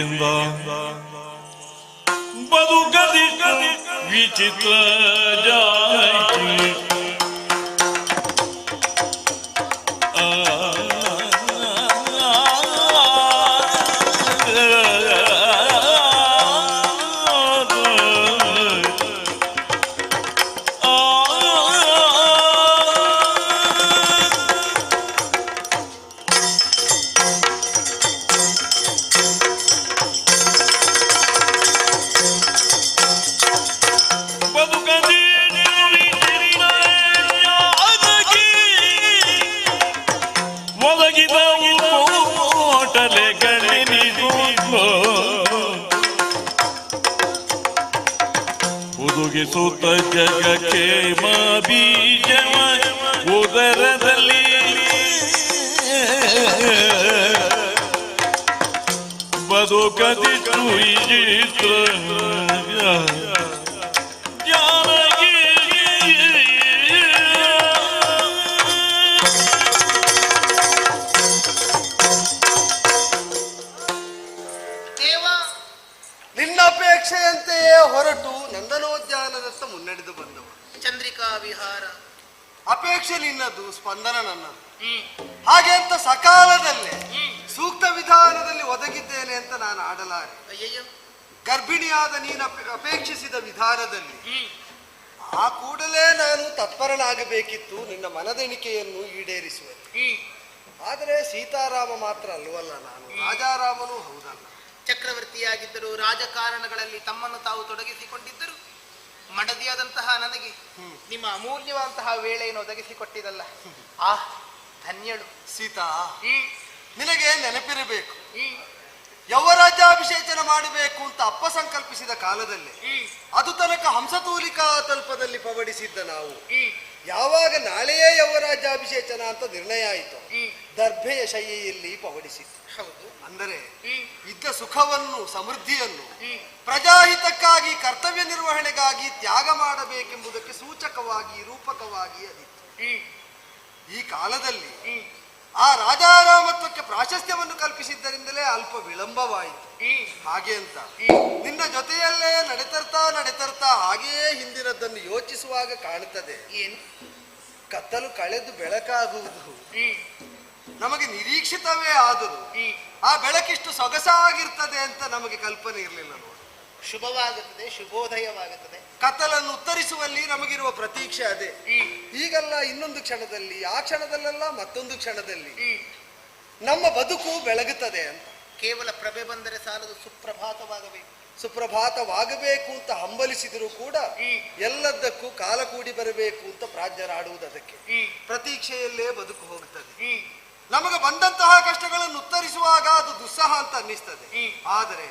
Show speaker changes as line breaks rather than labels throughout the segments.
ಬೇಕೆಂದ ಬದುಕದಿತ್ತು ವಿಚಿತ್ರ ಜಾತಿ ಹುದುಗಿಸುತ್ತ ಜಗಕ್ಕೆ ಬೀಜವ ಉದರದಲ್ಲಿ ಬದುಕದಿತ್ತು ವಿಚಿತ್ರ
ಅಪೇಕ್ಷೆಯಂತೆಯೇ ಹೊರಟು ನಂದನೋದ್ಯಾನದತ್ತ ಮುನ್ನಡೆದು ಬಂದವ.
ಚಂದ್ರಿಕಾ ವಿಹಾರ
ಅಪೇಕ್ಷೆ ನಿನ್ನದು, ಸ್ಪಂದನ ನನ್ನದು. ಹಾಗೆ ಅಂತ ಸಕಾಲದಲ್ಲೇ ಸೂಕ್ತ ವಿಧಾನದಲ್ಲಿ ಒದಗಿದ್ದೇನೆ ಅಂತ ನಾನು ಆಡಲಾರೆ. ಗರ್ಭಿಣಿಯಾದ ನೀನು ಅಪೇಕ್ಷಿಸಿದ ವಿಧಾನದಲ್ಲಿ ಆ ಕೂಡಲೇ ನಾನು ತತ್ಪರನಾಗಬೇಕಿತ್ತು ನಿನ್ನ ಮನದೆಣಿಕೆಯನ್ನು ಈಡೇರಿಸುವ. ಆದರೆ ಸೀತಾರಾಮ ಮಾತ್ರ ಅಲ್ವಲ್ಲ, ನಾನು ರಾಜಾರಾಮನೂ ಹೌದಲ್ಲ.
ಚಕ್ರವರ್ತಿಯಾಗಿದ್ದರು, ರಾಜಕಾರಣಗಳಲ್ಲಿ ತಮ್ಮನ್ನು ತಾವು ತೊಡಗಿಸಿಕೊಂಡಿದ್ದರು. ಮಡದಿಯಾದಂತಹ ನನಗೆ ನಿಮ್ಮ ಅಮೂಲ್ಯವಂತಹ ವೇಳೆಯನ್ನು ಒದಗಿಸಿಕೊಟ್ಟಿದಲ್ಲ. ಆ ಧನ್ಯಳು
ಸೀತಾ. ನಿನಗೆ ನೆನಪಿರಬೇಕು, ಯೌವರಾಜ್ಯಾಭಿಷೇಚನ ಮಾಡಬೇಕು ಅಂತ ಅಪ್ಪ ಸಂಕಲ್ಪಿಸಿದ ಕಾಲದಲ್ಲಿ ಅದು ತನಕ ಹಂಸತೂಲಿಕಾ ತಲ್ಪದಲ್ಲಿ ಪವಡಿಸಿದ್ದ ನಾವು ಯಾವಾಗ ನಾಳೆಯೇ ಯೌವರಾಜ್ಯಾಭಿಷೇಚನ ಅಂತ ನಿರ್ಣಯ ಆಯಿತು, ದರ್ಭೆಯ ಶೈಯಲ್ಲಿ ಪವಡಿಸಿತ್ತು. ಅಂದರೆ ಇದ್ದ ಸುಖವನ್ನು, ಸಮೃದ್ಧಿಯನ್ನು ಪ್ರಜಾಹಿತಕ್ಕಾಗಿ, ಕರ್ತವ್ಯ ನಿರ್ವಹಣೆಗಾಗಿ ತ್ಯಾಗ ಮಾಡಬೇಕೆಂಬುದಕ್ಕೆ ಸೂಚಕವಾಗಿ, ರೂಪಕವಾಗಿ ಅದಿತ್ತು. ಈ ಕಾಲದಲ್ಲಿ ಆ ರಾಜಾರಾಮತ್ವಕ್ಕೆ ಪ್ರಾಶಸ್ತ್ಯವನ್ನು ಕಲ್ಪಿಸಿದ್ದರಿಂದಲೇ ಅಲ್ಪ ವಿಳಂಬವಾಯಿತು. ಹಾಗೆ ಅಂತ ನಿನ್ನ ಜೊತೆಯಲ್ಲೇ ನಡೆತರ್ತಾ ಹಾಗೆಯೇ ಹಿಂದಿನದ್ದನ್ನು ಯೋಚಿಸುವಾಗ ಕಾಣುತ್ತದೆ.
ಏನು?
ಕತ್ತಲು ಕಳೆದು ಬೆಳಕಾಗುವುದು ನಮಗೆ ನಿರೀಕ್ಷಿತವೇ ಆದರೂ ಆ ಬೆಳಕಿಷ್ಟು ಸೊಗಸಾಗಿರ್ತದೆ ಅಂತ ನಮಗೆ ಕಲ್ಪನೆ ಇರಲಿಲ್ಲ. ನೋಡಿ,
ಶುಭವಾಗುತ್ತದೆ, ಶುಭೋದಯವಾಗುತ್ತದೆ.
ಕತ್ತಲನ್ನು ಉತ್ತರಿಸುವಲ್ಲಿ ನಮಗಿರುವ ಪ್ರತೀಕ್ಷೆ ಅದೇ. ಈಗಲ್ಲ ಇನ್ನೊಂದು ಕ್ಷಣದಲ್ಲಿ, ಆ ಕ್ಷಣದಲ್ಲೆಲ್ಲ ಮತ್ತೊಂದು ಕ್ಷಣದಲ್ಲಿ ನಮ್ಮ ಬದುಕು ಬೆಳಗುತ್ತದೆ ಅಂತ.
ಕೇವಲ ಪ್ರಭೆ ಬಂದರೆ ಸಾಲದು, ಸುಪ್ರಭಾತವಾಗಬೇಕು.
ಸುಪ್ರಭಾತವಾಗಬೇಕು ಅಂತ ಹಂಬಲಿಸಿದರೂ ಕೂಡ ಎಲ್ಲದಕ್ಕೂ ಕಾಲ ಕೂಡಿ ಬರಬೇಕು ಅಂತ ಪ್ರಾಜ್ಞರಾಡುವುದು ಅದಕ್ಕೆ. ಪ್ರತೀಕ್ಷೆಯಲ್ಲೇ ಬದುಕು ಹೋಗುತ್ತದೆ. ನಮಗೆ ಬಂದಂತಹ ಕಷ್ಟಗಳನ್ನು ಉತ್ತರಿಸುವಾಗ ಅದು ದುಸ್ಸಹ ಅಂತ ಅನ್ನಿಸ್ತದೆ. ಆದರೆ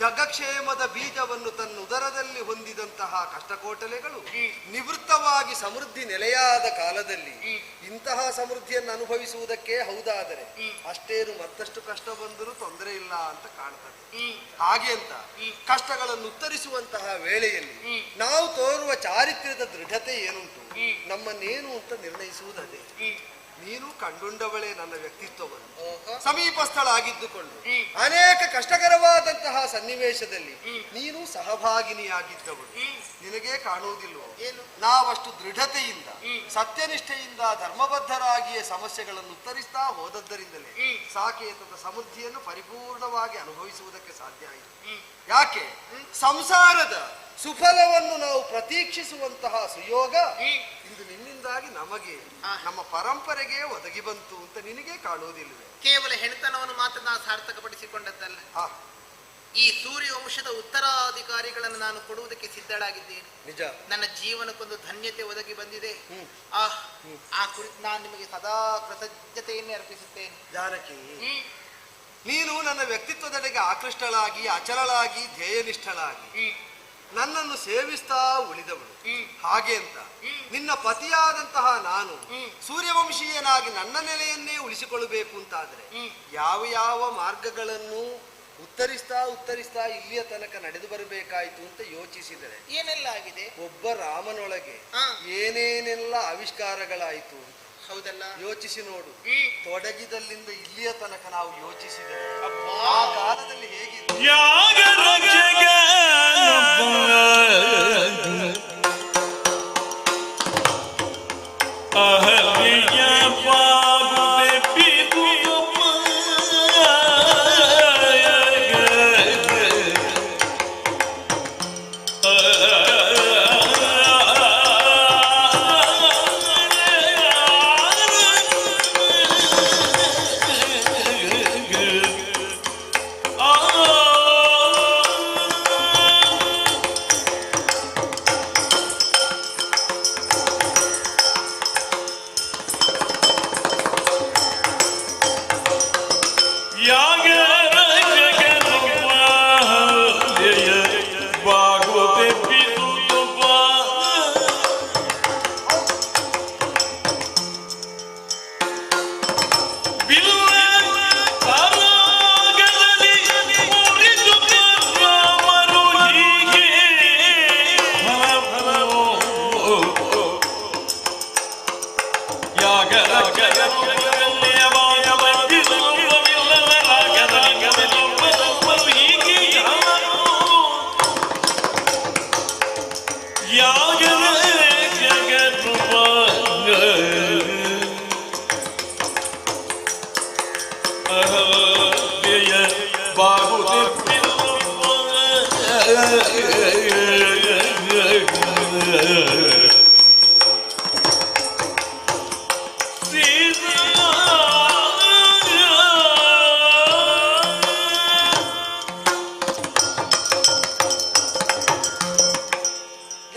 ಜಗಕ್ಷೇಮದ ಬೀಜವನ್ನು ತನ್ನ ಉದರದಲ್ಲಿ ಹೊಂದಿದಂತಹ ಕಷ್ಟಕೋಟಲೆಗಳು ನಿವೃತ್ತವಾಗಿ ಸಮೃದ್ಧಿ ನೆಲೆಯಾದ ಕಾಲದಲ್ಲಿ ಇಂತಹ ಸಮೃದ್ಧಿಯನ್ನು ಅನುಭವಿಸುವುದಕ್ಕೆ ಹೌದಾದರೆ ಅಷ್ಟೇನು ಮತ್ತಷ್ಟು ಕಷ್ಟ ಬಂದರೂ ತೊಂದರೆ ಇಲ್ಲ ಅಂತ ಕಾಣ್ತದೆ. ಹಾಗೆ ಅಂತ ಕಷ್ಟಗಳನ್ನು ಉತ್ತರಿಸುವಂತಹ ವೇಳೆಯಲ್ಲಿ ನಾವು ತೋರುವ ಚಾರಿತ್ರ್ಯದ ದೃಢತೆ ಏನುಂಟು, ನಮ್ಮನ್ನೇನು ಅಂತ ನಿರ್ಣಯಿಸುವುದೇ. ನೀನು ಕಂಡುಂಡವಳೇ ನನ್ನ ವ್ಯಕ್ತಿತ್ವವನ್ನು. ಸಮೀಪಸ್ಥಳಾಗಿದ್ದುಕೊಂಡು ಅನೇಕ ಕಷ್ಟಕರವಾದಂತಹ ಸನ್ನಿವೇಶದಲ್ಲಿ ನೀನು ಸಹಭಾಗಿನಿಯಾಗಿದ್ದವಳು. ನಿನಗೆ ಕಾಣುವುದಿಲ್ಲವೋ ನಾವಷ್ಟು ದೃಢತೆಯಿಂದ, ಸತ್ಯನಿಷ್ಠೆಯಿಂದ, ಧರ್ಮಬದ್ಧರಾಗಿಯೇ ಸಮಸ್ಯೆಗಳನ್ನು ಉತ್ತರಿಸ್ತಾ ಹೋದದ್ದರಿಂದಲೇ ಸಾಕೇತದ ಸಮೃದ್ಧಿಯನ್ನು ಪರಿಪೂರ್ಣವಾಗಿ ಅನುಭವಿಸುವುದಕ್ಕೆ ಸಾಧ್ಯ ಆಯಿತು. ಯಾಕೆ? ಸಂಸಾರದ ಸುಫಲವನ್ನು ನಾವು ಪ್ರತೀಕ್ಷಿಸುವಂತಹ ಸುಯೋಗ ಇಂದು ನಿನ್ನಿಂದಾಗಿ ನಮಗೆ, ನಮ್ಮ ಪರಂಪರೆಗೆ ಒದಗಿ ಬಂತು ಅಂತ ನಿನಗೆ ಕಾಣುವುದಿಲ್ಲವೇ?
ಕೇವಲ ಹೆಣ್ತನವನ್ನು ಮಾತ್ರ ನಾನು ಸಾರ್ಥಕಪಡಿಸಿಕೊಂಡದ್ದಲ್ಲ, ಈ ಸೂರ್ಯವಂಶದ ಉತ್ತರಾಧಿಕಾರಿಗಳನ್ನು ನಾನು ಕೊಡುವುದಕ್ಕೆ ಸಿದ್ಧಳಾಗಿದ್ದೇನೆ.
ನಿಜ.
ನನ್ನ ಜೀವನಕ್ಕೊಂದು ಧನ್ಯತೆ ಒದಗಿ ಬಂದಿದೆ. ಆ ಕುರಿತು ನಾನು ನಿಮಗೆ ಸದಾ ಕೃತಜ್ಞತೆಯನ್ನೇ ಅರ್ಪಿಸುತ್ತೇನೆ.
ಜಾನಕಿ, ನೀನು ನನ್ನ ವ್ಯಕ್ತಿತ್ವದೆಡೆಗೆ ಆಕೃಷ್ಟಳಾಗಿ, ಅಚಲಳಾಗಿ, ಧ್ಯೇಯನಿಷ್ಠಳಾಗಿ ನನ್ನನ್ನು ಸೇವಿಸ್ತಾ ಉಳಿದವಳು. ಹಾಗೆ ಅಂತ ನಿನ್ನ ಪತಿಯಾದಂತಹ ನಾನು ಸೂರ್ಯವಂಶೀಯನಾಗಿ ನನ್ನ ನೆಲೆಯನ್ನೇ ಉಳಿಸಿಕೊಳ್ಳಬೇಕು ಅಂತಾದರೆ ಯಾವ ಯಾವ ಮಾರ್ಗಗಳನ್ನು ಉತ್ತರಿಸ್ತಾ ಇಲ್ಲಿಯ ತನಕ ನಡೆದು ಬರಬೇಕಾಯಿತು ಅಂತ ಯೋಚಿಸಿದರೆ
ಏನೆಲ್ಲ ಆಗಿದೆ.
ಒಬ್ಬ ರಾಮನೊಳಗೆ ಏನೇನೆಲ್ಲ ಆವಿಷ್ಕಾರಗಳಾಯಿತು.
ಹೌದಲ್ಲ?
ಯೋಚಿಸಿ ನೋಡು,
ಹ್ಮ್.
ತೊಡಗಿದಲ್ಲಿಂದ ಇಲ್ಲಿಯ ತನಕ ನಾವು ಯೋಚಿಸಿದರೆ
ಅಬ್ಬಾ.
ಆ ಕಾಲದಲ್ಲಿ ಹೇಗಿತ್ತು?
ಯಾಗ ರಕ್ಷಕ ಅಹಲ್ಯ ಬಾಗುದೆ ಬಿಗುಮ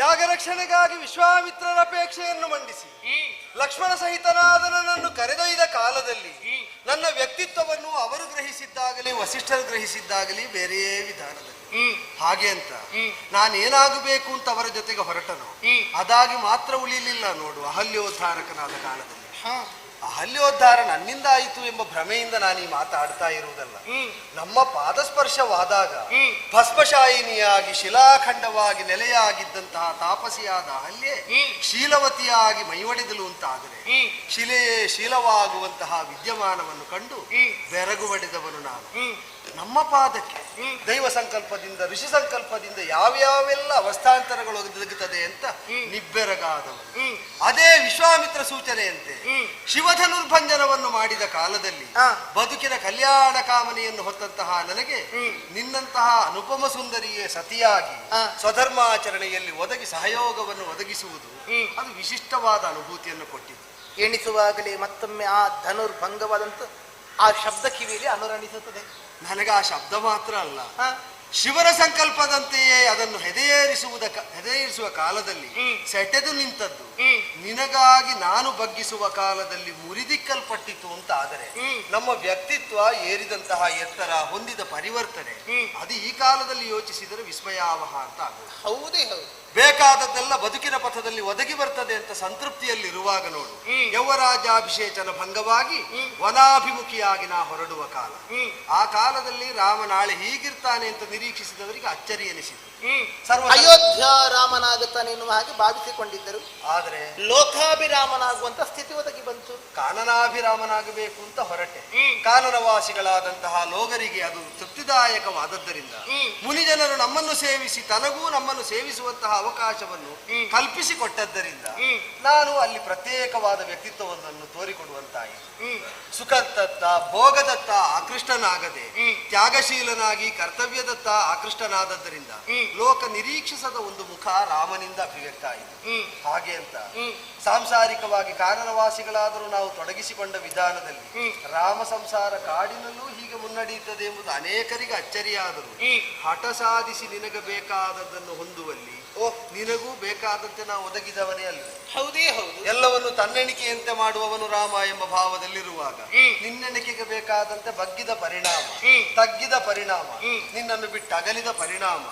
ಯಾಗರಕ್ಷಣೆಗಾಗಿ ವಿಶ್ವಾಮಿತ್ರರ ಅಪೇಕ್ಷೆಯನ್ನು ಮಂಡಿಸಿ ಲಕ್ಷ್ಮಣ ಸಹಿತನಾದ ನನ್ನನ್ನು ಕರೆದೊಯ್ದ ಕಾಲದಲ್ಲಿ ನನ್ನ ವ್ಯಕ್ತಿತ್ವವನ್ನು ಅವರು ಗ್ರಹಿಸಿದ್ದಾಗಲಿ ವಸಿಷ್ಠರು ಗ್ರಹಿಸಿದ್ದಾಗಲಿ ಬೇರೆಯೇ ವಿಧಾನದಲ್ಲಿ. ಹಾಗೆ ಅಂತ ನಾನೇನಾಗಬೇಕು ಅಂತ ಅವರ ಜೊತೆಗೆ ಹೊರಟನು, ಅದಾಗಿ ಮಾತ್ರ ಉಳಿಲಿಲ್ಲ ನೋಡು. ಅಹಲ್ಯೋದ್ಧಾರಕನಾದ ಕಾಲದಲ್ಲಿ ಅಹಲ್ಯೋದ್ಧಾರ ನನ್ನಿಂದ ಆಯಿತು ಎಂಬ ಭ್ರಮೆಯಿಂದ ನಾನು ಈ ಮಾತಾಡ್ತಾ ಇರುವುದಲ್ಲ. ನಮ್ಮ ಪಾದಸ್ಪರ್ಶವಾದಾಗ ಭಸ್ಮಶಾಯಿನಿಯಾಗಿ ಶಿಲಾಖಂಡವಾಗಿ ನೆಲೆಯಾಗಿದ್ದಂತಹ ತಾಪಸಿಯಾದ ಅಹಲ್ಯೆ ಶೀಲವತಿಯಾಗಿ ಮೈವಡಿದಲು ಅಂತಾದರೆ ಶಿಲೆಯೇ ಶೀಲವಾಗುವಂತಹ ವಿದ್ಯಮಾನವನ್ನು ಕಂಡು ಬೆರಗು ಬಡಿದವನು ನಾನು. ನಮ್ಮ ಪಾದಕ್ಕೆ ದೈವ ಸಂಕಲ್ಪದಿಂದ ಋಷಿ ಸಂಕಲ್ಪದಿಂದ ಯಾವ್ಯಾವೆಲ್ಲ ಅವಸ್ಥಾಂತರಗಳು ಒದಗುತ್ತದೆ ಅಂತ ನಿಬ್ಬೆರಗಾದವನು. ಅದೇ ವಿಶ್ವಾಮಿತ್ರ ಸೂಚನೆಯಂತೆ ಶಿವಧನುರ್ಭಂಜನವನ್ನು ಮಾಡಿದ ಕಾಲದಲ್ಲಿ ಬದುಕಿನ ಕಲ್ಯಾಣ ಕಾಮನೆಯನ್ನು ಹೊತ್ತಂತಹ ನನಗೆ ನಿನ್ನಂತಹ ಅನುಪಮ ಸುಂದರಿಯೇ ಸತಿಯಾಗಿ ಸ್ವಧರ್ಮಾಚರಣೆಯಲ್ಲಿ ಒದಗಿ ಸಹಯೋಗವನ್ನು ಒದಗಿಸುವುದು ಅದು ವಿಶಿಷ್ಟವಾದ ಅನುಭೂತಿಯನ್ನು ಕೊಟ್ಟಿತು.
ಎಣಿಸುವಾಗಲೇ ಮತ್ತೊಮ್ಮೆ ಆ ಧನುರ್ಭಂಗವಾದಂತ ಆ ಶಬ್ದ ಕಿವಿಯಲ್ಲಿ ಅನುರಣಿಸುತ್ತದೆ.
ನನಗೆ ಆ ಶಬ್ದ ಮಾತ್ರ ಅಲ್ಲ, ಶಿವನ ಸಂಕಲ್ಪದಂತೆಯೇ ಅದನ್ನು ಹೆದೆಯೇರಿಸುವ ಕಾಲದಲ್ಲಿ ಸೆಟೆದು ನಿಂತದ್ದು ನಿನಗಾಗಿ ನಾನು ಬಗ್ಗಿಸುವ ಕಾಲದಲ್ಲಿ ಮುರಿದಿಕ್ಕಲ್ಪಟ್ಟಿತು ಅಂತ ಆದರೆ ನಮ್ಮ ವ್ಯಕ್ತಿತ್ವ ಏರಿದಂತಹ ಎತ್ತರ ಹೊಂದಿದ ಪರಿವರ್ತನೆ ಅದು ಈ ಕಾಲದಲ್ಲಿ ಯೋಚಿಸಿದರೆ ವಿಸ್ಮಯಾವಹ ಅಂತ ಆಗುತ್ತೆ.
ಹೌದೇ ಹೌದು.
ಬೇಕಾದದ್ದೆಲ್ಲ ಬದುಕಿನ ಪಥದಲ್ಲಿ ಒದಗಿ ಬರ್ತದೆ ಅಂತ ಸಂತೃಪ್ತಿಯಲ್ಲಿರುವಾಗ ನೋಡು, ಯೌವರಾಜ್ಯಾಭಿಷೇಚನ ಭಂಗವಾಗಿ ವನಾಭಿಮುಖಿಯಾಗಿ ನಾ ಹೊರಡುವ ಕಾಲ. ಆ ಕಾಲದಲ್ಲಿ ರಾಮ ನಾಳೆ ಹೀಗಿರ್ತಾನೆ ಅಂತ ನಿರೀಕ್ಷಿಸಿದವರಿಗೆ ಅಚ್ಚರಿ ಎನಿಸಿತು.
ಅಯೋಧ್ಯ ರಾಮನಾಗುತ್ತಾನೆ ಎನ್ನುವ ಹಾಗೆ ಭಾವಿಸಿಕೊಂಡಿದ್ದರು.
ಆದರೆ
ಲೋಕಾಭಿರಾಮನಾಗುವಂತ ಸ್ಥಿತಿ ಒದಗಿ ಬಂತು.
ಕಾನನಾಭಿರಾಮನಾಗಬೇಕು ಅಂತ ಹೊರಟೆ. ಕಾನನವಾಸಿಗಳಾದಂತಹ ಲೋಗರಿಗೆ ಅದು ತೃಪ್ತಿದಾಯಕವಾದದ್ದರಿಂದ ಮುನಿಜನರು ನಮ್ಮನ್ನು ಸೇವಿಸಿ ತನಗೂ ನಮ್ಮನ್ನು ಸೇವಿಸುವಂತಹ ಅವಕಾಶವನ್ನು ಕಲ್ಪಿಸಿಕೊಟ್ಟದ್ದರಿಂದ ನಾನು ಅಲ್ಲಿ ಪ್ರತ್ಯೇಕವಾದ ವ್ಯಕ್ತಿತ್ವವನ್ನು ತೋರಿಕೊಡುವಂತಾಯಿತು. ಸುಖದತ್ತ ಭೋಗದತ್ತ ಆಕೃಷ್ಟನಾಗದೆ ತ್ಯಾಗಶೀಲನಾಗಿ ಕರ್ತವ್ಯದತ್ತ ಆಕೃಷ್ಟನಾದದ್ದರಿಂದ ಲೋಕ ನಿರೀಕ್ಷಿಸದ ಒಂದು ಮುಖ ರಾಮನಿಂದ ಅಭಿವ್ಯಕ್ತ ಆಯಿತು. ಹಾಗೆ ಅಂತ ಸಾಂಸಾರಿಕವಾಗಿ ಕಾನನವಾಸಿಗಳಾದರೂ ನಾವು ತೊಡಗಿಸಿಕೊಂಡ ವಿಧಾನದಲ್ಲಿ ರಾಮ ಸಂಸಾರ ಕಾಡಿನಲ್ಲೂ ಹೀಗೆ ಮುನ್ನಡೆಯುತ್ತದೆ ಎಂಬುದು ಅನೇಕರಿಗೆ ಅಚ್ಚರಿಯಾದರೂ ಹಠ ಸಾಧಿಸಿ ನಿನಗೆ ಬೇಕಾದದ್ದನ್ನು ಹೊಂದುವಲ್ಲಿ ನಿನಗೂ ಬೇಕಾದಂತೆ ನಾವು ಒದಗಿದವನೇ ಅಲ್ಲ.
ಹೌದೇ ಹೌದು.
ಎಲ್ಲವನ್ನು ತನ್ನೆಣಿಕೆಯಂತೆ ಮಾಡುವವನು ರಾಮ ಎಂಬ ಭಾವದಲ್ಲಿರುವಾಗ ನಿನ್ನೆಣಿಕೆಗೆ ಬೇಕಾದಂತೆ ಬಗ್ಗಿದ ಪರಿಣಾಮ, ತಗ್ಗಿದ ಪರಿಣಾಮ, ನಿನ್ನನ್ನು ಬಿಟ್ಟು ಅಗಲಿದ ಪರಿಣಾಮ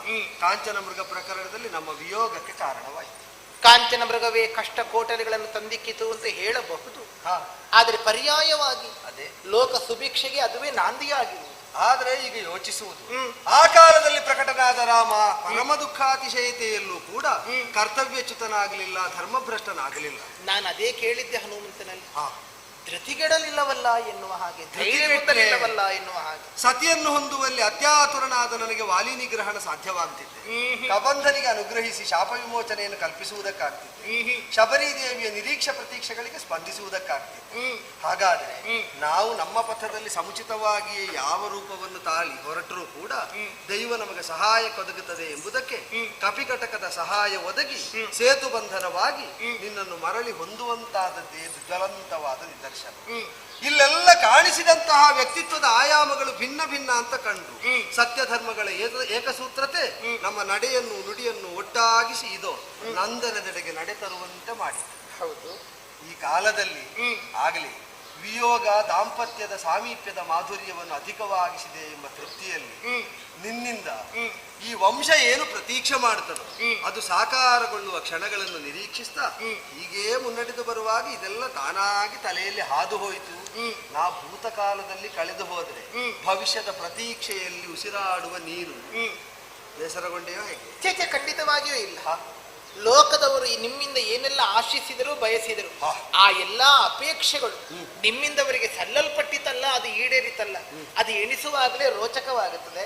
ಕಾಂಚನ ಮೃಗ ಪ್ರಕರಣದಲ್ಲಿ ನಮ್ಮ ವಿಯೋಗಕ್ಕೆ ಕಾರಣವಾಯಿತು.
ಕಾಂಚನ ಮೃಗವೇ ಕಷ್ಟ ಕೋಟಲೆಗಳನ್ನು ತಂದಿಕ್ಕಿತು ಅಂತ ಹೇಳಬಹುದು. ಆದರೆ ಪರ್ಯಾಯವಾಗಿ
ಅದೇ
ಲೋಕ ಸುಭಿಕ್ಷೆಗೆ ಅದುವೇ ನಾಂದಿಯಾಗಿರುವುದು.
ಆದ್ರೆ ಈಗ ಯೋಚಿಸುವುದು, ಆ ಕಾಲದಲ್ಲಿ ಪ್ರಕಟನಾದ ರಾಮ ಪರಮ ದುಃಖಾತಿಶಯತೆಯಲ್ಲೂ ಕೂಡ ಕರ್ತವ್ಯಚ್ಯುತನಾಗಲಿಲ್ಲ, ಧರ್ಮಭ್ರಷ್ಟನಾಗಲಿಲ್ಲ.
ನಾನು ಅದೇ ಕೇಳಿದ್ದೆ ಹನುಮಂತನಲ್ಲಿ.
ಹಾ,
ಧೃತಿಗೆಡಲಿಲ್ಲವಲ್ಲ ಎನ್ನುವ ಹಾಗೆ, ಧೈರ್ಯವಿಲ್ಲವಲ್ಲ ಎನ್ನುವ ಹಾಗೆ.
ಸತಿಯನ್ನು ಹೊಂದುವಲ್ಲಿ ಅತ್ಯಾತುರನಾದ ನನಗೆ ವಾಲಿ ನಿಗ್ರಹಣ ಸಾಧ್ಯವಾಗ್ತಿದೆ, ಕಬಂಧನಿಗೆ ಅನುಗ್ರಹಿಸಿ ಶಾಪ ವಿಮೋಚನೆಯನ್ನು ಕಲ್ಪಿಸುವುದಕ್ಕಾಗ್ತಿದೆ, ಶಬರಿ ದೇವಿಯ ನಿರೀಕ್ಷೆ ಪ್ರತೀಕ್ಷೆಗಳಿಗೆ ಸ್ಪಂದಿಸುವುದಕ್ಕಾಗ್ತಿದೆ. ಹಾಗಾದ್ರೆ ನಾವು ನಮ್ಮ ಪಥದಲ್ಲಿ ಸಮುಚಿತವಾಗಿಯೇ ಯಾವ ರೂಪವನ್ನು ತಾಳಿ ಹೊರಟರೂ ಕೂಡ ದೈವ ನಮಗೆ ಸಹಾಯ ಒದಗುತ್ತದೆ ಎಂಬುದಕ್ಕೆ ಕಪಿಕಟಕದ ಸಹಾಯ ಒದಗಿ ಸೇತು ಬಂಧನವಾಗಿ ನಿನ್ನನ್ನು ಮರಳಿ ಹೊಂದುವಂತಾದದ್ದೇ ಜ್ವಲಂತವಾದ ನಿದರ್ಶನ. ಇಲ್ಲೆಲ್ಲ ಕಾಣಿಸಿದಂತಹ ವ್ಯಕ್ತಿತ್ವದ ಆಯಾಮಗಳು ಭಿನ್ನ ಭಿನ್ನ ಅಂತ ಕಂಡು ಸತ್ಯ ಧರ್ಮಗಳ ಏಕಸೂತ್ರತೆ ನಮ್ಮ ನಡೆಯನ್ನು ನುಡಿಯನ್ನು ಒಟ್ಟಾಗಿಸಿ ಇದೋ ನಂದನದೆಡೆಗೆ ನಡೆ ತರುವಂತೆ ಮಾಡಿ.
ಹೌದು,
ಈ ಕಾಲದಲ್ಲಿ ಆಗಲಿ ವಿಯೋಗ ದಾಂಪತ್ಯದ ಸಾಮೀಪ್ಯದ ಮಾಧುರ್ಯವನ್ನು ಅಧಿಕವಾಗಿಸಿದೆ ಎಂಬ ತೃಪ್ತಿಯಲ್ಲಿ ನಿನ್ನಿಂದ ಈ ವಂಶ ಏನು ಪ್ರತೀಕ್ಷೆ ಮಾಡುತ್ತದೋ ಅದು ಸಾಕಾರಗೊಳ್ಳುವ ಕ್ಷಣಗಳನ್ನು ನಿರೀಕ್ಷಿಸ್ತಾ ಹೀಗೇ ಮುನ್ನಡೆದು ಬರುವಾಗ ಇದೆಲ್ಲ ತಾನಾಗಿ ತಲೆಯಲ್ಲಿ ಹಾದು ಹೋಯಿತು. ನಾ ಭೂತಕಾಲದಲ್ಲಿ ಕಳೆದು ಹೋದರೆ ಭವಿಷ್ಯದ ಪ್ರತೀಕ್ಷೆಯಲ್ಲಿ ಉಸಿರಾಡುವ ನೀನು ಬೇಸರಗೊಂಡೆಯೋ ಹೇಗೆ?
ಚೇಚೆ, ಖಂಡಿತವಾಗಿಯೂ ಇಲ್ಲ. ಲೋಕದವರು ನಿಮ್ಮಿಂದ ಏನೆಲ್ಲ ಆಶಿಸಿದರು ಬಯಸಿದರು ಆ ಎಲ್ಲಾ ಅಪೇಕ್ಷೆಗಳು ನಿಮ್ಮಿಂದವರಿಗೆ ಸಲ್ಲಲ್ಪಟ್ಟಿತಲ್ಲ, ಅದು ಈಡೇರಿತಲ್ಲ, ಅದು ಎಣಿಸುವಾಗಲೇ ರೋಚಕವಾಗುತ್ತದೆ.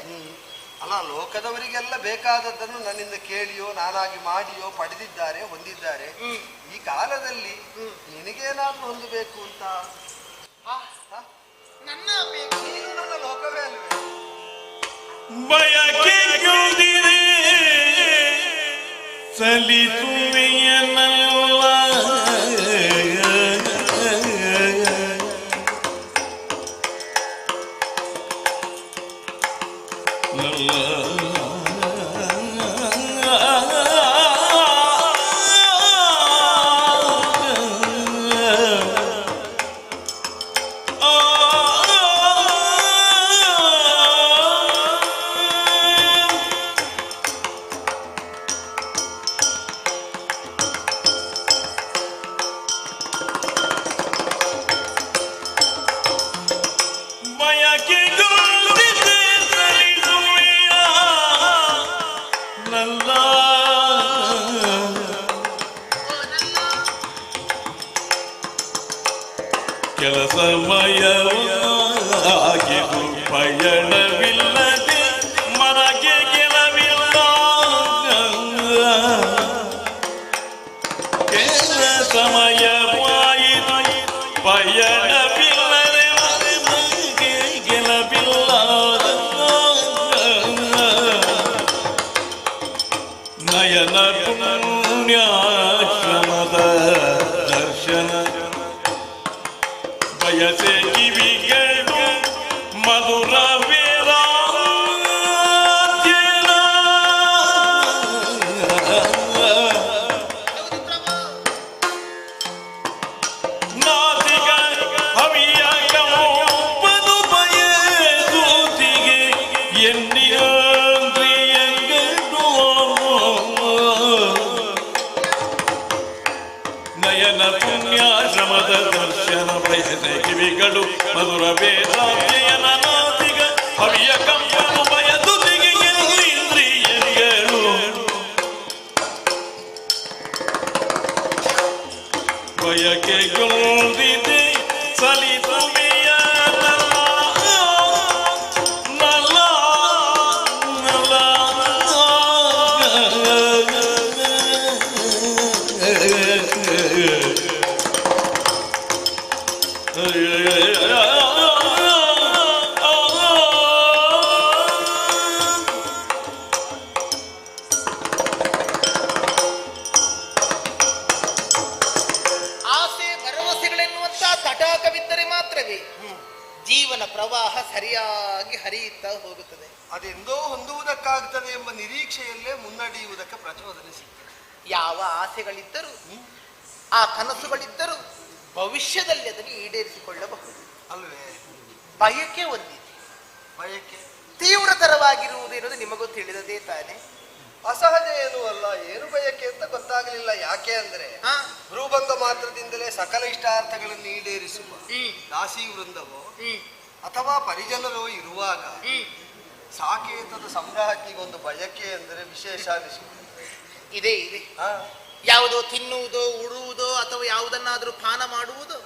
ಅಲ್ಲ, ಲೋಕದವರಿಗೆಲ್ಲ ಬೇಕಾದದ್ದನ್ನು ನನ್ನಿಂದ ಕೇಳಿಯೋ ನಾನಾಗಿ ಮಾಡಿಯೋ ಪಡೆದಿದ್ದಾರೆ, ಹೊಂದಿದ್ದಾರೆ. ಈ ಕಾಲದಲ್ಲಿ ನಿನಗೇನಾದ್ರೂ ಹೊಂದಬೇಕು ಅಂತ
ನನ್ನ ಅಪೇಕ್ಷೆ
ನನ್ನ ಲೋಕವೇ ಅಲ್ವೇ?
ಬಯಕೆಯುದಿರೆ ಸಲಿಸುವೆಯನಲ್ಲ ಕೆಲಸಮಯವಾಗಿದು ಪಯಣವಿಲ್ಲದೆ ಮನಗೆ ಗೆಲವಿಲ್ಲ. ಕೆಲಸಮಯವಾಯಿತು ಪಯಣವಿಲ್ಲದೆ ಮನಗೆ ಗೆಲವಿಲ್ಲ. ನಯನ ಪುಣ್ಯಾಶ್ರಮದ ದರ್ಶನ ಬಯಸೆ ಕಿವಿಗಳು ಮಧುರ ವೇದಾಧ್ಯಯನ. ನಾಸಿಕ ಹವಿಯ ಕಂಪನು ಬಯಸುತ್ತಿಗೆ ಎನ್ನಿಯಂದ್ರಿಯಂಗಡು ನಯನ ಪುಣ್ಯಾಶ್ರಮದ ದರ್ಶನ ಬಯಸೆ ಕಿವಿಗಳು ಮಧುರ ವೇದಾಧ್ಯಯನ. ನಾಸಿಕ ಹವಿಯ ಕಂಪನು ಬಯಸುತ್ತಿಗೆ ಎನ್ನಿಂದ್ರಿಯಗಳು ಬಯಕೆಗೊಂದಿದೆ ಸಲಿಸುವೆಯ ನಲ ನಲ
ಆಸೆ ಭರವಸೆಗಳೆನ್ನುವಂತ ತಟಾಕವಿದ್ದರೆ ಮಾತ್ರವೇ ಜೀವನ ಪ್ರವಾಹ ಸರಿಯಾಗಿ ಹರಿಯುತ್ತಾ ಹೋಗುತ್ತದೆ.
ಅದೆಂದೋ ಹೊಂದುವುದಕ್ಕಾಗ್ತದೆ ಎಂಬ ನಿರೀಕ್ಷೆಯಲ್ಲೇ ಮುನ್ನಡೆಯುವುದಕ್ಕೆ ಪ್ರಚೋದನೆ ಸಿಗ್ತದೆ.
ಯಾವ ಆಸೆಗಳಿದ್ದರೂ ಆ ಕನಸುಗಳಿದ್ದರೂ ಭವಿಷ್ಯದಲ್ಲಿ ಅದನ್ನು ಈಡೇರಿಸಿಕೊಳ್ಳಬಹುದು
ಅಲ್ವೇ?
ಬಯಕೆ ಒಂದಿದೆ,
ಬಯಕೆ
ತೀವ್ರತರವಾಗಿರುವುದೇನದು ನಿಮಗೂ ತಿಳಿದದೇ ತಾನೆ.
ಅಸಹಜ ಏನೂ ಅಲ್ಲ, ಏನು ಬಯಕೆ ಅಂತ ಗೊತ್ತಾಗಲಿಲ್ಲ. ಯಾಕೆ ಅಂದ್ರೆ ಭ್ರೂಭಂಗ ಮಾತ್ರದಿಂದಲೇ ಸಕಲ ಇಷ್ಟಾರ್ಥಗಳನ್ನು ಈಡೇರಿಸುವ ದಾಸಿ ವೃಂದವೋ ಅಥವಾ ಪರಿಜನರು ಇರುವಾಗ ಸಾಕೇತದ ಸಂಗ್ರಹಕ್ಕಿಗೊಂದು ಬಯಕೆ ಅಂದರೆ ವಿಶೇಷ ಅನಿಸಿಕೆ.
ಇದೆ ಇದೆ. ಯಾವುದೋ ತಿನ್ನುವುದೋ ಉಡುವುದೋ ಅಥವಾ ಯಾವುದನ್ನಾದ್ರೂ ಪಾನ ಮಾಡುವುದು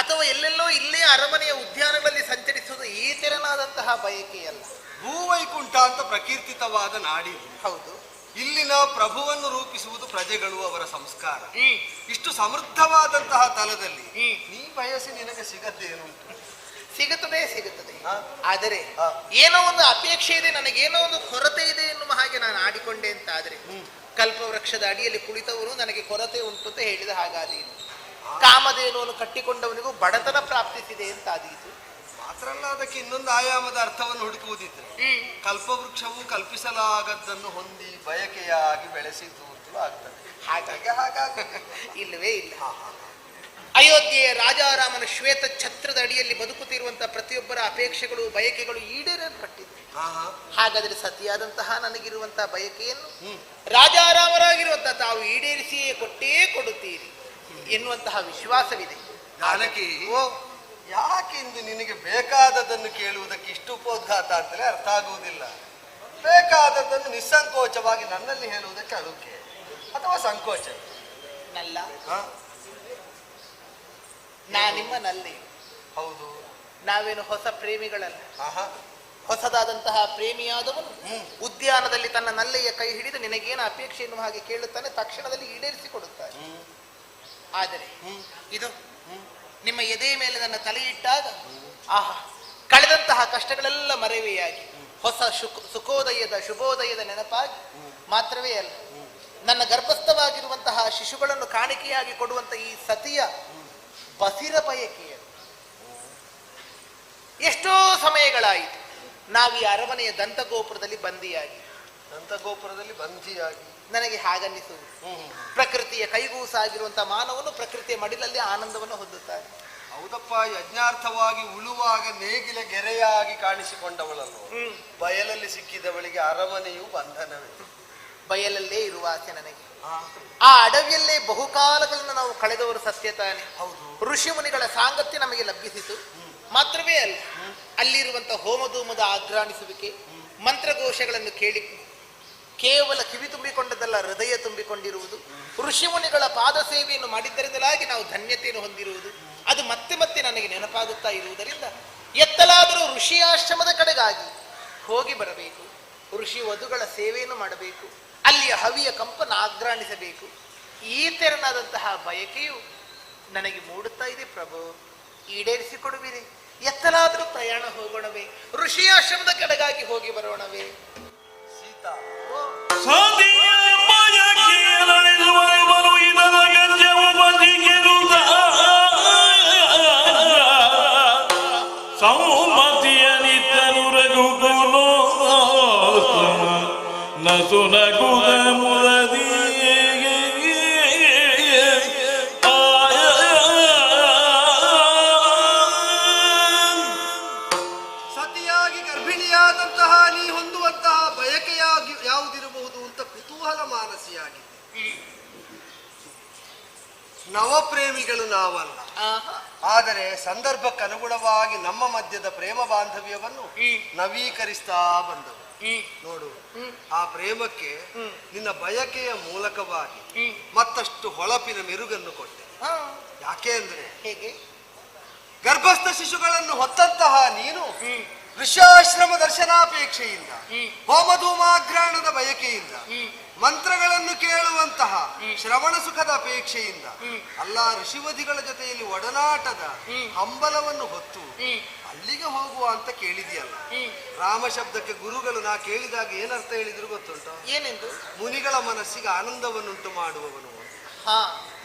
ಅಥವಾ ಎಲ್ಲೆಲ್ಲೋ ಇಲ್ಲೇ ಅರಮನೆಯ ಉದ್ಯಾನಗಳಲ್ಲಿ ಸಂಚರಿಸುವುದು ಈ ತೆರನಾದಂತಹ ಬಯಕೆಯಲ್ಲ.
ಭೂವೈಕುಂಠ ಅಂತ ಪ್ರಕೀರ್ತಿತವಾದ ನಾಡಿದು.
ಹೌದು.
ಇಲ್ಲಿನ ಪ್ರಭುವನ್ನು ರೂಪಿಸುವುದು ಪ್ರಜೆಗಳು, ಅವರ ಸಂಸ್ಕಾರ. ಇಷ್ಟು ಸಮೃದ್ಧವಾದಂತಹ ತಲದಲ್ಲಿ ನೀ ಬಯಸಿ ನಿನಗೆ ಸಿಗದ್ದೇನುಂಟು?
ಸಿಗುತ್ತದೆ ಸಿಗುತ್ತದೆ. ಆದರೆ ಏನೋ ಒಂದು ಅಪೇಕ್ಷೆ ಇದೆ, ನನಗೇನೋ ಒಂದು ಕೊರತೆ ಇದೆ ಎನ್ನುವ ಹಾಗೆ ನಾನು ಆಡಿಕೊಂಡೆ ಅಂತ ಆದ್ರೆ ಕಲ್ಪವೃಕ್ಷದ ಅಡಿಯಲ್ಲಿ ಕುಳಿತವರು ನನಗೆ ಕೊರತೆ ಉಂಟು ಅಂತ ಹೇಳಿದ ಹಾಗಾದೀತು. ಕಾಮಧೇನುವನ್ನು ಕಟ್ಟಿಕೊಂಡವನಿಗೂ ಬಡತನ ಪ್ರಾಪ್ತಿಸಿದೆ ಅಂತ ಆದೀತು.
ಮಾತ್ರ ಅಲ್ಲ, ಅದಕ್ಕೆ ಇನ್ನೊಂದು ಆಯಾಮದ ಅರ್ಥವನ್ನು ಹುಡುಕುವುದಿದ್ರೆ ಕಲ್ಪವೃಕ್ಷವು ಕಲ್ಪಿಸಲಾಗದ್ದನ್ನು ಹೊಂದಿ ಬಯಕೆಯಾಗಿ ಬೆಳೆಸಿತು ಅಂತಲೂ ಆಗ್ತದೆ. ಹಾಗಾಗಿ
ಇಲ್ಲವೇ ಇಲ್ಲ. ಅಯೋಧ್ಯೆಯ ರಾಜಾರಾಮನ ಶ್ವೇತ ಛತ್ರದ ಅಡಿಯಲ್ಲಿ ಬದುಕುತ್ತಿರುವಂತಹ ಪ್ರತಿಯೊಬ್ಬರ ಅಪೇಕ್ಷೆಗಳು ಬಯಕೆಗಳು ಈಡೇರಲ್ಪಟ್ಟಿದೆ. ಹಾಗಾದ್ರೆ ಸತಿಯಾದಂತಹ ನನಗಿರುವಂತಹ ಬಯಕೆಯನ್ನು ರಾಜಾರಾಮರಾಗಿರುವಂತಹ ತಾವು ಈಡೇರಿಸಿಯೇ ಕೊಟ್ಟೇ ಕೊಡುತ್ತೀರಿ ಎನ್ನುವಂತಹ ವಿಶ್ವಾಸವಿದೆ.
ಜಾನಕಿ, ಯಾಕೆಂದು ನಿನಗೆ ಬೇಕಾದದನ್ನು ಕೇಳುವುದಕ್ಕೆ ಇಷ್ಟು ಉಪೋದ್ಘಾತ ಅಂತಲೇ ಅರ್ಥ ಆಗುವುದಿಲ್ಲ. ಬೇಕಾದದ್ದನ್ನು ನಿಸ್ಸಂಕೋಚವಾಗಿ ನನ್ನಲ್ಲಿ ಹೇಳುವುದಕ್ಕೆ ಅಳುಕೆ ಅಥವಾ ಸಂಕೋಚ?
ನಲ್ಲ, ನಿಮ್ಮ ನಲ್ಲಿ.
ಹೌದು,
ನಾವೇನು ಹೊಸ ಪ್ರೇಮಿಗಳಲ್ಲ. ಹೊಸದಾದಂತಹ ಪ್ರೇಮಿಯಾದವನು ಉದ್ಯಾನದಲ್ಲಿ ತನ್ನ ನಲ್ಲೆಯ ಕೈ ಹಿಡಿದು ನಿನಗೇನು ಅಪೇಕ್ಷೆ ಎನ್ನುವ ಹಾಗೆ ಕೇಳುತ್ತಾನೆ, ತಕ್ಷಣದಲ್ಲಿ ಈಡೇರಿಸಿಕೊಡುತ್ತಾನೆ. ಆದರೆ ಇದು ನಿಮ್ಮ ಎದೆ ಮೇಲೆ ನನ್ನ ತಲೆ ಇಟ್ಟಾಗ ಕಳೆದಂತಹ ಕಷ್ಟಗಳೆಲ್ಲ ಮರೆವೆಯಾಗಿ ಹೊಸ ಸುಖೋದಯದ ಶುಭೋದಯದ ನೆನಪಾಗಿ ಮಾತ್ರವೇ ಅಲ್ಲ, ನನ್ನ ಗರ್ಭಸ್ಥವಾಗಿರುವಂತಹ ಶಿಶುಗಳನ್ನು ಕಾಣಿಕೆಯಾಗಿ ಕೊಡುವಂತ ಈ ಸತಿಯ ಬಸಿರ ಬಯಕೆಯ ಎಷ್ಟೋ ಸಮಯಗಳಾಯಿತು ನಾವು ಈ ಅರಮನೆಯ ದಂತಗೋಪುರದಲ್ಲಿ ಬಂದಿಯಾಗಿ ನನಗೆ ಹಾಗನ್ನಿಸುವುದು. ಪ್ರಕೃತಿಯ ಕೈಗೂಸಾಗಿರುವಂತಹ ಮಾನವನು ಪ್ರಕೃತಿಯ ಮಡಿಲಲ್ಲಿ ಆನಂದವನ್ನು ಹೊಂದುತ್ತಾನೆ.
ಹೌದಪ್ಪ, ಯಜ್ಞಾರ್ಥವಾಗಿ ಉಳುವಾಗ ನೇಗಿಲ ಗೆರೆಯಾಗಿ ಕಾಣಿಸಿಕೊಂಡವಳನ್ನು ಬಯಲಲ್ಲಿ ಸಿಕ್ಕಿದವಳಿಗೆ ಅರಮನೆಯು ಬಂಧನವೇ.
ಬಯಲಲ್ಲೇ ಇರುವ ಆಸೆ ನನಗೆ. ಆ ಅಡವಿಯಲ್ಲೇ ಬಹುಕಾಲಗಳನ್ನು ನಾವು ಕಳೆದವರು ಸತ್ಯ ತಾನೆ. ಋಷಿ ಮುನಿಗಳ ಸಾಂಗತ್ಯ ನಮಗೆ ಲಭಿಸಿತು. ಮಾತ್ರವೇ ಅಲ್ಲ, ಅಲ್ಲಿರುವಂತಹ ಹೋಮಧೂಮದ ಆಘ್ರಾಣಿಸುವಿಕೆ, ಮಂತ್ರಘೋಷಗಳನ್ನು ಕೇಳಿ ಕೇವಲ ಕಿವಿ ತುಂಬಿಕೊಂಡದಲ್ಲ, ಹೃದಯ ತುಂಬಿಕೊಂಡಿರುವುದು. ಋಷಿ ಮುನಿಗಳ ಪಾದ ಸೇವೆಯನ್ನು ಮಾಡಿದ್ದರಿಂದಲಾಗಿ ನಾವು ಧನ್ಯತೆಯನ್ನು ಹೊಂದಿರುವುದು ಅದು ಮತ್ತೆ ಮತ್ತೆ ನನಗೆ ನೆನಪಾಗುತ್ತಾ ಇರುವುದರಿಂದ ಎತ್ತಲಾದರೂ ಋಷಿ ಆಶ್ರಮದ ಕಡೆಗಾಗಿ ಹೋಗಿ ಬರಬೇಕು. ಋಷಿ ವಧುಗಳ ಸೇವೆಯನ್ನು ಮಾಡಬೇಕು, ಅಲ್ಲಿಯ ಹವಿಯ ಕಂಪನ ಆಘ್ರಾಣಿಸಬೇಕು. ಈ ತೆರನಾದಂತಹ ಬಯಕೆಯು ನನಗೆ ಮೂಡುತ್ತಾ ಇದೆ. ಪ್ರಭು, ಈಡೇರಿಸಿಕೊಡುವಿರಿ. ಎತ್ತಲಾದರೂ ಪ್ರಯಾಣ ಹೋಗೋಣವೇ, ಋಷಿಯಾಶ್ರಮದ ಕಡೆಗಾಗಿ ಹೋಗಿ ಬರೋಣವೇ.
ಸೀತಾ,
ಸೌಮತಿಯ ನಿತ್ತನು ರಘುಕುಲೋ ನಸುನಗುದ ಮುರದಿ
ಸತಿಯಾಗಿ ಗರ್ಭಿಣಿಯಾದಂತಹ ನೀ ಹೊಂದುವಂತಹ ಬಯಕೆಯಾಗಿ ಯಾವುದಿರಬಹುದು ಅಂತ ಕುತೂಹಲ ಮಾನಸಿಯಾಗಿದೆ. ನವಪ್ರೇಮಿಗಳು ನಾವಲ್ಲ, ಆದರೆ ಸಂದರ್ಭಕ್ಕನುಗುಣವಾಗಿ ನಮ್ಮ ಮಧ್ಯದ ಪ್ರೇಮ ಬಾಂಧವ್ಯವನ್ನು ನವೀಕರಿಸ್ತಾ ಬಂದವು. ನೋಡು, ಆ ಪ್ರೇಮಕ್ಕೆ ನಿನ್ನ ಬಯಕೆಯ ಮೂಲಕವಾಗಿ ಮತ್ತಷ್ಟು ಹೊಳಪಿನ ಮೆರುಗನ್ನು ಕೊಟ್ಟೆ. ಯಾಕೆ ಅಂದ್ರೆ,
ಹೇಗೆ?
ಗರ್ಭಸ್ಥ ಶಿಶುಗಳನ್ನು ಹೊತ್ತಂತಹ ನೀನು ಋಷ್ಯಾಶ್ರಮ ದರ್ಶನಾಪೇಕ್ಷೆಯಿಂದ, ಹೋಮಧೂಮಾಘ್ರಾಣದ ಬಯಕೆಯಿಂದ, ಮಂತ್ರಗಳನ್ನು ಕೇಳುವಂತಹ ಶ್ರವಣ ಸುಖದ ಅಪೇಕ್ಷೆಯಿಂದ, ಅಲ್ಲ ಋಷಿವಧಿಗಳ ಜೊತೆಯಲ್ಲಿ ಒಡನಾಟದ ಹಂಬಲವನ್ನು ಹೊತ್ತು ಅಲ್ಲಿಗೆ ಹೋಗುವ ಅಂತ ಕೇಳಿದೆಯಲ್ಲ. ರಾಮ ಶಬ್ದಕ್ಕೆ ಗುರುಗಳು ನಾ ಕೇಳಿದಾಗ ಏನರ್ಥ ಹೇಳಿದ್ರು ಗೊತ್ತುಂಟು?
ಏನೆಂದು?
ಮುನಿಗಳ ಮನಸ್ಸಿಗೆ ಆನಂದವನ್ನುಂಟು ಮಾಡುವವನು.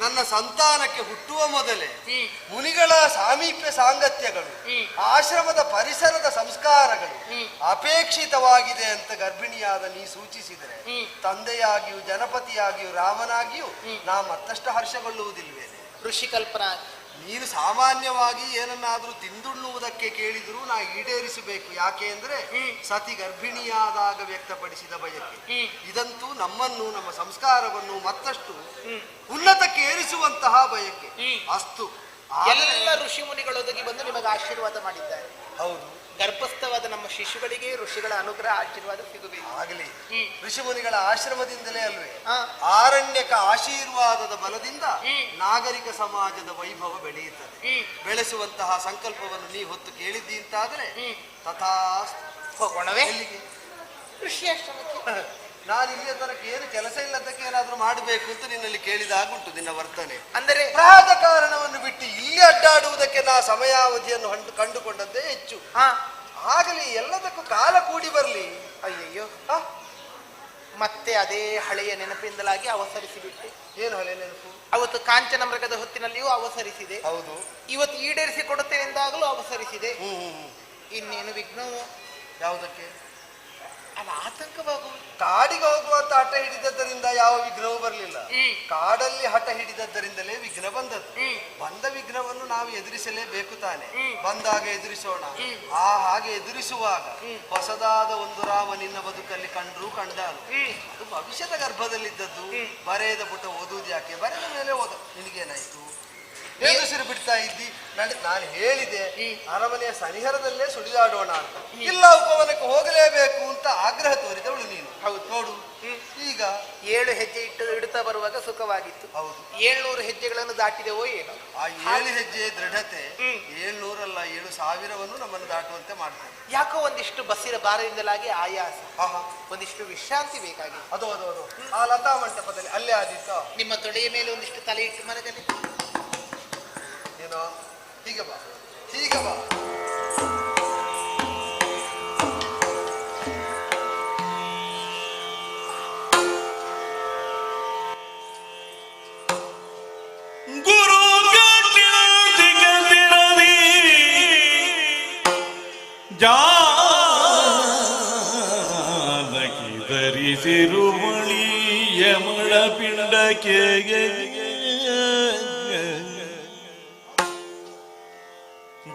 ನನ್ನ ಸಂತಾನಕ್ಕೆ ಹುಟ್ಟುವ ಮೊದಲೇ ಮುನಿಗಳ ಸಾಮೀಪ್ಯ ಸಾಂಗತ್ಯಗಳು, ಆಶ್ರಮದ ಪರಿಸರದ ಸಂಸ್ಕಾರಗಳು ಅಪೇಕ್ಷಿತವಾಗಿದೆ ಅಂತ ಗರ್ಭಿಣಿಯಾದ ನೀ ಸೂಚಿಸಿದರೆ, ತಂದೆಯಾಗಿಯೂ ಜನಪತಿಯಾಗಿಯೂ ರಾಮನಾಗಿಯೂ ನಾ ಮತ್ತಷ್ಟು ಹರ್ಷಗೊಳ್ಳುವುದಿಲ್ವೇನೆ?
ಋಷಿ ಕಲ್ಪನಾ,
ನೀನು ಸಾಮಾನ್ಯವಾಗಿ ಏನನ್ನಾದ್ರೂ ತಿಂದುಣ್ಣುವುದಕ್ಕೆ ಕೇಳಿದ್ರು ನಾ ಈಡೇರಿಸಬೇಕು. ಯಾಕೆ ಅಂದ್ರೆ ಸತಿ ಗರ್ಭಿಣಿಯಾದಾಗ ವ್ಯಕ್ತಪಡಿಸಿದ ಬಯಕೆ. ಇದಂತೂ ನಮ್ಮನ್ನು, ನಮ್ಮ ಸಂಸ್ಕಾರವನ್ನು ಮತ್ತಷ್ಟು ಉನ್ನತಕ್ಕೆ ಏರಿಸುವಂತಹ ಬಯಕೆ. ಅಸ್ತು,
ಎಲ್ಲ ಋಷಿ ಮುನಿಗಳೊದಗಿ ಬಂದು ನಿಮಗೆ ಆಶೀರ್ವಾದ ಮಾಡಿದ್ದಾರೆ.
ಹೌದು.
ಗರ್ಭಸ್ಥವಾದ ನಮ್ಮ ಶಿಶುಗಳಿಗೆ ಋಷಿಗಳ ಅನುಗ್ರಹ ಆಶೀರ್ವಾದ ಸಿಗಬೇಕು.
ಆಗಲಿ. ಋಷಿಮುನಿಗಳ ಆಶ್ರಮದಿಂದಲೇ ಅಲ್ವೇ
ಹಾ.
ಆರಣ್ಯಕ ಆಶೀರ್ವಾದದ ಬಲದಿಂದ ನಾಗರಿಕ ಸಮಾಜದ ವೈಭವ ಬೆಳೆಯುತ್ತದೆ. ಬೆಳೆಸುವಂತಹ ಸಂಕಲ್ಪವನ್ನು ನೀ ಹೊತ್ತು ಕೇಳಿದ್ದಿ ಅಂತಾದ್ರೆ ತಥಾ
ಹೋಗೋಣವೇ
ಎಲ್ಲಿಗೆ?
ಋಷಿಯಾಶ್ರಮಕ್ಕೆ.
ನಾನು ಇಲ್ಲಿಯ ತನಕ ಏನು ಕೆಲಸ ಇಲ್ಲದಕ್ಕೆ ಏನಾದ್ರೂ ಮಾಡಬೇಕು ಅಂತ ನಿನ್ನಲ್ಲಿ ಕೇಳಿದಾಗುಂಟು ನಿನ್ನ ವರ್ತನೆ.
ಅಂದರೆ
ರಾಜಕಾರಣವನ್ನು ಬಿಟ್ಟು ಇಲ್ಲಿ ಅಡ್ಡಾಡುವುದಕ್ಕೆ ನಾ ಸಮಯಾವಧಿಯನ್ನು ಕಂಡುಕೊಂಡದ್ದೇ ಹೆಚ್ಚು. ಆಗಲಿ, ಎಲ್ಲದಕ್ಕೂ ಕಾಲ ಕೂಡಿ ಬರಲಿ.
ಅಯ್ಯಯ್ಯೋ, ಮತ್ತೆ ಅದೇ ಹಳೆಯ ನೆನಪಿಂದಲಾಗಿ ಅವಸರಿಸಿಬಿಟ್ಟೆ.
ಏನು ಹಳೆ ನೆನಪು?
ಅವತ್ತು ಕಾಂಚನ ಮೃಗದ ಹೊತ್ತಿನಲ್ಲಿಯೂ ಅವಸರಿಸಿದೆ.
ಹೌದು.
ಇವತ್ತು ಈಡೇರಿಸಿ ಕೊಡುತ್ತೇನೆ ಎಂದಾಗಲೂ ಅವಸರಿಸಿದೆ. ಇನ್ನೇನು ವಿಘ್ನವು?
ಯಾವುದಕ್ಕೆ?
ಅಲ್ಲ, ಆತಂಕವಾಗುವುದು.
ಕಾಡಿಗೆ ಹೋಗುವಂತ ಹಠ ಹಿಡಿದದ್ದರಿಂದ ಯಾವ ವಿಘ್ನವೂ ಬರಲಿಲ್ಲ. ಕಾಡಲ್ಲಿ ಹಠ ಹಿಡಿದದ್ದರಿಂದಲೇ ವಿಘ್ನ ಬಂದದ್ದು. ಬಂದ ವಿಘ್ನವನ್ನು ನಾವು ಎದುರಿಸಲೇಬೇಕು ತಾನೆ. ಬಂದಾಗ ಎದುರಿಸೋಣ. ಹಾಗೆ ಎದುರಿಸುವಾಗ ಹೊಸದಾದ ಒಂದು ರಾಮ ನಿನ್ನ ಬದುಕಲ್ಲಿ ಕಂಡ್ರು ಕಂಡಾನು. ಅದು ಭವಿಷ್ಯದ ಗರ್ಭದಲ್ಲಿದ್ದದ್ದು. ಬರೆಯದ ಪುಟ ಓದುವುದು ಯಾಕೆ? ಬರೆದ ಮೇಲೆ ಓದ. ನಿನಗೇನಾಯ್ತು? ಹೆಂಗಸರು ಬಿಡ್ತಾ ಇದ್ದಿ. ನಾನು ಹೇಳಿದೆ ಅರಮನೆಯ ಸನಿಹರದಲ್ಲೇ ಸುಳಿದಾಡೋಣ ಅಂತ. ಇಲ್ಲ, ಉಪವನಕ್ಕೆ ಹೋಗಲೇಬೇಕು ಅಂತ ಆಗ್ರಹ ತೋರಿದವಳು ನೀನು. ಹೌದು ನೋಡು, ಈಗ
7 ಹೆಜ್ಜೆ ಇಡುತ್ತಾ ಬರುವಾಗ ಸುಖವಾಗಿತ್ತು.
ಹೌದು.
700 ಹೆಜ್ಜೆಗಳನ್ನು ದಾಟಿದೆವೋ ಏನೋ.
ಆ 7 ಹೆಜ್ಜೆ ದೃಢತೆ 700 ಅಲ್ಲ 7,000ವನ್ನು ನಮ್ಮನ್ನು ದಾಟುವಂತೆ ಮಾಡ್ತಾರೆ.
ಯಾಕೋ ಒಂದಿಷ್ಟು ಬಸ್ಸಿನ ಭಾರದಿಂದಲಾಗಿ ಆಯಾಸ, ಒಂದಿಷ್ಟು ವಿಶ್ರಾಂತಿ ಬೇಕಾಗಿದೆ.
ಅದು ಅದು ಅದು ಆ ಲತಾ ಮಂಟಪದಲ್ಲಿ ಅಲ್ಲೇ ಆದಿತ್ತು.
ನಿಮ್ಮ ತೊಡೆಯ ಮೇಲೆ ಒಂದಿಷ್ಟು ತಲೆ ಇಟ್ಟು ಮನಗಲಿ.
ಏನೋ ಹೀಗೆ ಬಾ, ಹೀಗೆ ಬಾ.
ಗುರು ಜಾನಕಿ ಧರಿಸಿರುಮಳಿ ಯಮಳ ಪಿಂಡಕ್ಕೆ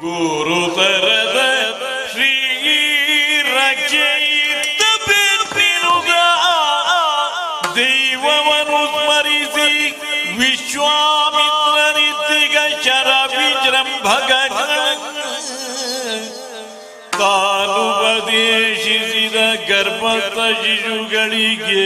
ಗುರು ತರದ ಶ್ರೀ ರಕ್ಷೆಯಿದ್ದ ಬೆನ್ನಿನುಗ ದೈವವನ್ನು ಸ್ಮರಿಸಿ ವಿಶ್ವಾಮಿತ್ರನಿದ್ದಿಗ ಶರ ವಿಜೃಂಭಗ ತಾನು ಉಪದೇಶಿಸಿದ ಗರ್ಭಸ್ಥ ಶಿಶುಗಳಿಗೆ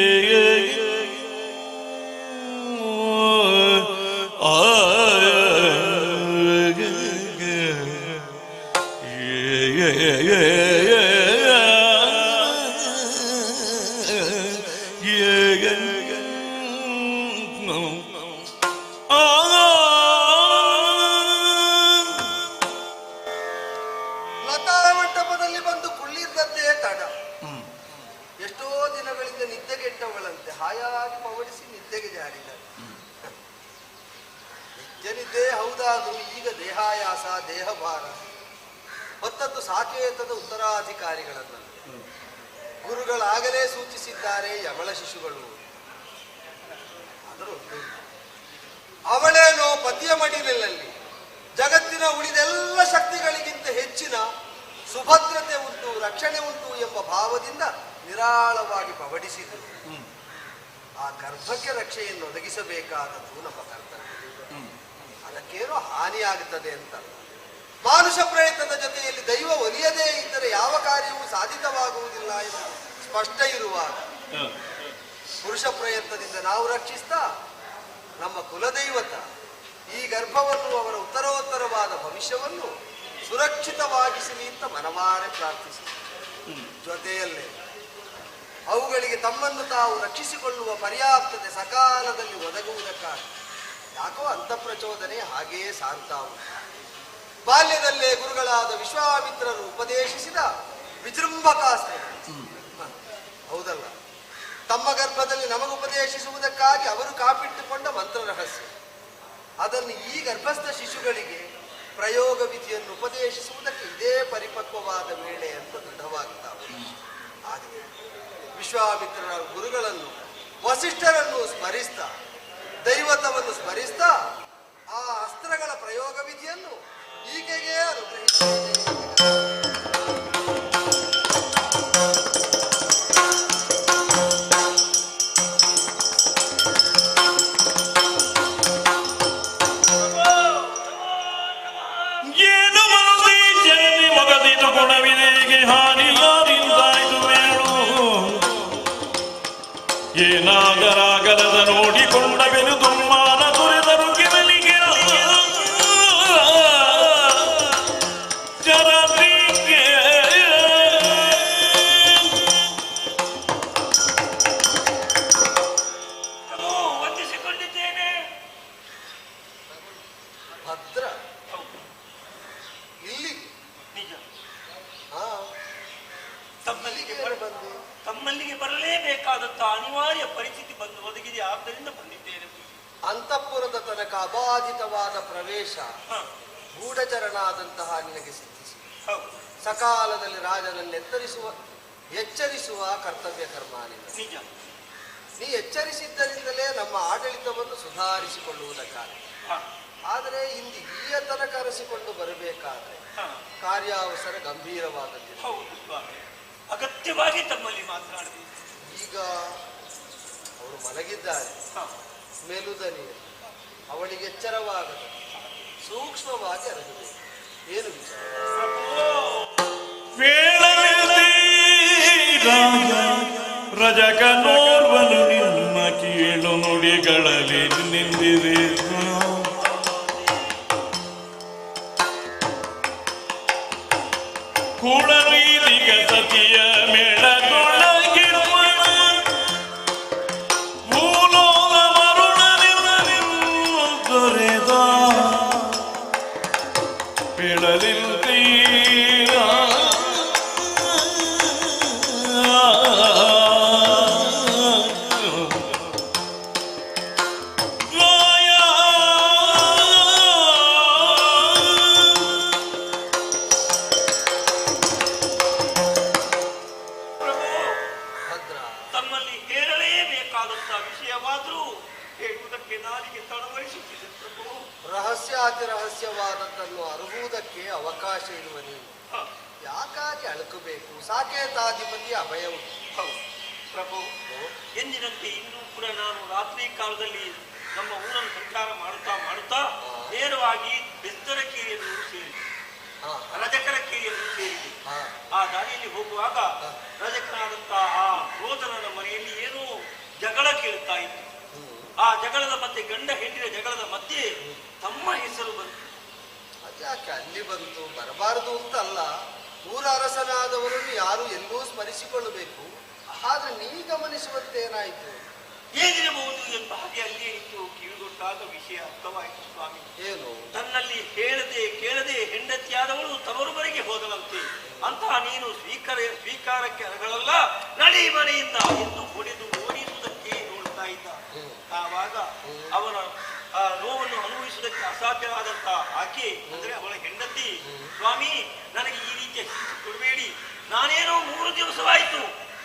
ಲತಾ ಮಂಟಪದಲ್ಲಿ ಬಂದು ಕುಳ್ಳಿದ್ದದ್ದೇ ತಡ. ಎಷ್ಟೋ ದಿನಗಳಿಂದ ನಿದ್ದೆಗೆಟ್ಟವಳಂತೆ ಹಾಯಾಗಿ ಪವಡಿಸಿ ನಿದ್ದೆಗೆ ಜಾರಿದ. ನಿದ್ದೆ ಹೌದಾದರೂ ಈಗ ದೇಹಾಯಾಸ, ದೇಹಭಾರ ಹೊತ್ತದ್ದು ಸಾಕೇತದ ಉತ್ತರಾಧಿಕಾರಿಗಳನ್ನು ಗುರುಗಳಾಗಲೇ ಸೂಚಿಸಿದ್ದಾರೆ ಯಮಳ ಶಿಶುಗಳು. ಆದರೂ ಅವಳೇನೋ ಪದ್ಯ ಮಡಿಲಿನಲ್ಲಿ ಜಗತ್ತಿನ ಉಳಿದೆಲ್ಲ ಶಕ್ತಿಗಳಿಗಿಂತ ಹೆಚ್ಚಿನ ಸುಭದ್ರತೆ ಉಂಟು, ರಕ್ಷಣೆ ಉಂಟು ಎಂಬ ಭಾವದಿಂದ ನಿರಾಳವಾಗಿ ಪವಡಿಸಿದರು. ಆ ಗರ್ಭಕ್ಕೆ ರಕ್ಷೆಯನ್ನು ಒದಗಿಸಬೇಕಾದದ್ದು ನಮ್ಮ ಕರ್ತವ್ಯ. ಅದಕ್ಕೇನೋ ಹಾನಿಯಾಗುತ್ತದೆ ಅಂತ. ಮಾನುಷ ಪ್ರಯತ್ನದ ಜೊತೆಯಲ್ಲಿ ದೈವ ಒಲಿಯದೇ ಇದ್ದರೆ ಯಾವ ಕಾರ್ಯವೂ ಸಾಧಿತವಾಗುವುದಿಲ್ಲ ಎಂದು ಸ್ಪಷ್ಟ ಇರುವಾಗ ಪುರುಷ ಪ್ರಯತ್ನದಿಂದ ನಾವು ರಕ್ಷಿಸ್ತಾ ನಮ್ಮ ಕುಲದೈವತ ಈ ಗರ್ಭವನ್ನು, ಅವರ ಉತ್ತರೋತ್ತರವಾದ ಭವಿಷ್ಯವನ್ನು ಸುರಕ್ಷಿತವಾಗಿಸಲಿ ಅಂತ ಮನಮಾರೆ ಪ್ರಾರ್ಥಿಸಿ, ಜೊತೆಯಲ್ಲೇ ಅವುಗಳಿಗೆ ತಮ್ಮನ್ನು ತಾವು ರಕ್ಷಿಸಿಕೊಳ್ಳುವ ಪರ್ಯಾಪ್ತತೆ ಸಕಾಲದಲ್ಲಿ ಒದಗುವುದಕ್ಕಾಗಿ ಯಾಕೋ ಅಂತಃಪ್ರಚೋದನೆ ಹಾಗೆಯೇ ಸಾರ್ತಾವು. ಬಾಲ್ಯದಲ್ಲೇ ಗುರುಗಳಾದ ವಿಶ್ವಾಮಿತ್ರರು ಉಪದೇಶಿಸಿದ ವಿಜೃಂಭಕಾಸ್ತ್ರ ಹೌದಲ್ಲ, ತಮ್ಮ ಗರ್ಭದಲ್ಲಿ ನಮಗುಪದೇಶಿಸುವುದಕ್ಕಾಗಿ ಅವರು ಕಾಪಿಟ್ಟುಕೊಂಡ ಮಂತ್ರ ರಹಸ್ಯ, ಅದನ್ನು ಈ ಗರ್ಭಸ್ಥ ಶಿಶುಗಳಿಗೆ ಪ್ರಯೋಗ ವಿಧಿಯನ್ನು ಉಪದೇಶಿಸುವುದಕ್ಕೆ ಇದೇ ಪರಿಪಕ್ವವಾದ ವೇಳೆ ಅಂತ ದೃಢವಾಗುತ್ತಾವೆ. ಹಾಗೆ ವಿಶ್ವಾಮಿತ್ರರ ಗುರುಗಳನ್ನು, ವಸಿಷ್ಠರನ್ನು ಸ್ಮರಿಸ್ತಾ, ದೈವತವನ್ನು ಸ್ಮರಿಸ್ತಾ ಆ ಅಸ್ತ್ರಗಳ ಪ್ರಯೋಗ ವಿಧಿಯನ್ನು ಈಕೆಗೆ ಅನುಗ್ರಹಿಸಿದೆ.
ಏನು ಮನದಿ ಜನನಿ ಮಗದಿದು
ಅನಿವಾರ್ಯ ಪರಿಸ್ಥಿತಿ ಬಂದು ಒದಗಿದೆ, ಆದ್ದರಿಂದ ಬಂದಿದ್ದೇನೆ.
ಅಂತಃಪುರದ ತನಕ ಅಬಾಧಿತವಾದ ಪ್ರವೇಶ
ಹ,
ಗೂಢಚರನಾದಂತಹ ನಿನಗೆ ಸಿದ್ಧಿಸಿ
ಹೌದು,
ಸಕಾಲದಲ್ಲಿ ರಾಜನನ್ನು ಎಚ್ಚರಿಸುವ ಕರ್ತವ್ಯ ಕರ್ಮ ನಿನ್ನ.
ನಿಜ.
ನೀ ಎಚ್ಚರಿಸಿದ್ದರಿಂದಲೇ ನಮ್ಮ ಆಡಳಿತವನ್ನು ಸುಧಾರಿಸಿಕೊಳ್ಳುವುದಕ್ಕಾಗಿ.
ಹ,
ಆದರೆ ಇಂದು ಇಲ್ಲಿಯ ತನಕ ಅರಸಿಕೊಂಡು ಬರಬೇಕಾದ್ರೆ
ಹ,
ಕಾರ್ಯಾವಸರ ಗಂಭೀರವಾದದ್ದು.
ಹೌದು ಸ್ವಾಮಿ, ಅಗತ್ಯವಾಗಿ ತಮ್ಮಲ್ಲಿ ಮಾತನಾಡಬೇಕು.
ಈಗ ಅವರು ಮಲಗಿದ್ದಾರೆ,
ಹ,
ಮೆಲುದನಿಗೆ ಅವಳಿಗೆ ಎಚ್ಚರವಾಗದು, ಸೂಕ್ಷ್ಮವಾಗಿ ಅರಗಬೇಕು. ಏನು ವಿಚಾರ?
ವೇಳವಿಲ್ಲದೆ ರಾಜ ರಜಕನೋರ್ವನು ನಿಮ್ಮ ಕೀಳು ನುಡಿಗಳಲ್ಲಿ ನಿಂದಿದೆ. ಕೂಡಲು ಇದೀಗ ಸತಿಯ ಮೇಳದೊಳಗಿರುವ ಭೂಲೋಕ ಮರುಳನಿಂದ ದೊರೆದ ಬೇಡಲಿಲ್ಲ
ಭದ್ರ,
ತಮ್ಮಲ್ಲಿ ಹೇಳಲೇಬೇಕಾದಂತಹ ವಿಷಯವಾದರೂ ಹೇಳುವುದಕ್ಕೆ ನಾಲಿಗೆ ತಡವರಿಸುತ್ತಿದೆ ಪ್ರಭು.
ರಹಸ್ಯಾತಿ ರಹಸ್ಯವಾದದ್ದನ್ನು ಅರುಹುವುದಕ್ಕೆ ಅವಕಾಶ ಇರುವ ನೀನು
ಹ,
ಯಾಕಾಗಿ ಅಳುಕಬೇಕು? ಸಾಕೇತಾಧಿಪತಿ ಅಭಯ ಉಂಟು.
ಹೌದು ಪ್ರಭು, ಎಂದಿನಂತೆ ಇನ್ನೂ ಕೂಡ ನಾನು ರಾತ್ರಿ ಕಾಲದಲ್ಲಿ ನಮ್ಮ ಊರನ್ನು ಸಂಚಾರ ಮಾಡುತ್ತಾ ನೇರವಾಗಿ ಬೆಸ್ತರಕೇರಿಯನ್ನು ಸೇರಿದೆ,
ಹಾ,
ರಜಕರ ಕೇರಿಯನ್ನು ಸೇರಿದೆ.
ಹಾ,
ಆ ದಾರಿಯಲ್ಲಿ ಹೋಗುವಾಗ ರಜಕನಾದಂತಹ ಆ ರೋದನನ ಮನೆಯಲ್ಲಿ ಏನೋ ಜಗಳ ಕೇಳುತ್ತಾ ಇತ್ತು. ಆ ಜಗಳದ ಮಧ್ಯೆ, ಗಂಡ ಹೆಂಡಿನ ಜಗಳದ ಮಧ್ಯೆ ತಮ್ಮ ಹೆಸರು ಬಂತು.
ಅದ್ಯಾಕೆ ಅಲ್ಲಿ ಬಂತು? ಬರಬಾರದು ಅಂತ ಅಲ್ಲ, ಊರ ಅರಸನಾದವರನ್ನು ಯಾರು ಎಲ್ಲೂ ಸ್ಮರಿಸಿಕೊಳ್ಳಬೇಕು. ಆದ್ರೆ ನೀ ಗಮನಿಸುವಂತೇನಾಯ್ತು?
ಹೇಗಿರಬಹುದು ಎಂಬ ಹಾಗೆ ಅಲ್ಲಿಯೇ ಇತ್ತು. ಕಿವಿಗೊಟ್ಟಾಗ ವಿಷಯ ಅರ್ಥವಾಯಿತು ಸ್ವಾಮಿ.
ಏನು?
ತನ್ನಲ್ಲಿ ಹೇಳದೆ ಕೇಳದೆ ಹೆಂಡತಿಯಾದವಳು ತವರುವರೆಗೆ ಹೋದಳಂತೆ. ಅಂತಹ ನೀನು ಸ್ವೀಕಾರಕ್ಕೆ ಅರ್ಹಳಲ್ಲ, ನಡಿ ಮನೆಯಿಂದ ಎಂದು ಹೊಡೆದು ಓಡಿಸುವುದಕ್ಕೆ ನೋಡ್ತಾ ಇದ್ದ. ಆವಾಗ ಅವನ ಆ ನೋವನ್ನು ಅನುಭವಿಸುವುದಕ್ಕೆ ಅಸಾಧ್ಯವಾದಂತಹ ಆಕೆ, ಅಂದ್ರೆ ಅವಳ ಹೆಂಡತಿ, ಸ್ವಾಮಿ ನನಗೆ ಈ ರೀತಿಯ ಶಿಕ್ಷೆ ಕೊಡಬೇಡಿ, ನಾನೇನೋ 3 ದಿವಸವಾಯಿತು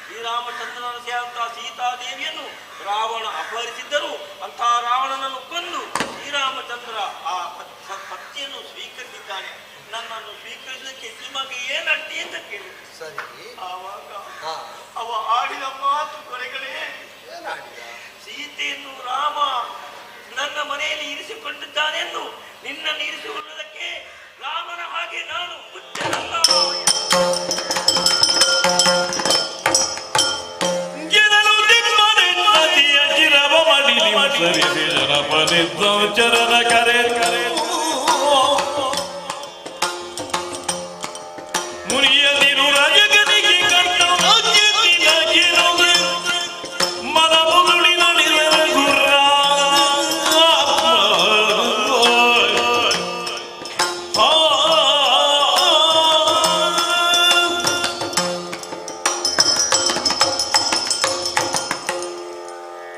ಶ್ರೀರಾಮಚಂದ್ರನ ಸೇರಿದಂತಹ ಸೀತಾದೇವಿಯನ್ನು ರಾವಣ ಅಪಹರಿಸಿದ್ದರು. ಅಂತಹ ರಾವಣನನ್ನು ಕೊಂದು ಶ್ರೀರಾಮಚಂದ್ರ ಆ ಪತಿಯನ್ನು ಸ್ವೀಕರಿಸಿದ್ದಾನೆ. ನನ್ನನ್ನು ಸ್ವೀಕರಿಸಲಿಕ್ಕೆ ನಿಮಗೆ ಏನಡ್ಡಿ ಅಂತ ಕೇಳಿ.
ಸರಿ,
ಆವಾಗ
ಹಾ,
ಅವ ಆಡಿದ ಮಾತು ಕೊನೆಗಳೇ,
ಏನಾಡಿದ?
ಸೀತೆಯನ್ನು ರಾಮ ನನ್ನ ಮನೆಯಲ್ಲಿ ಇರಿಸಿಕೊಂಡಿದ್ದಾನೆಂದು ನಿನ್ನನ್ನು ಇರಿಸಿಕೊಳ್ಳುವುದಕ್ಕೆ ರಾಮನ ಹಾಗೆ ನಾನು ಹುಚ್ಚನಲ್ಲ.
ಚರಣ ಕರೆ ಮುನಿಯದಿರು ರಜಗನಿಗೆ ಮನ ಮುದುಳಿನ ಗುರ್ರ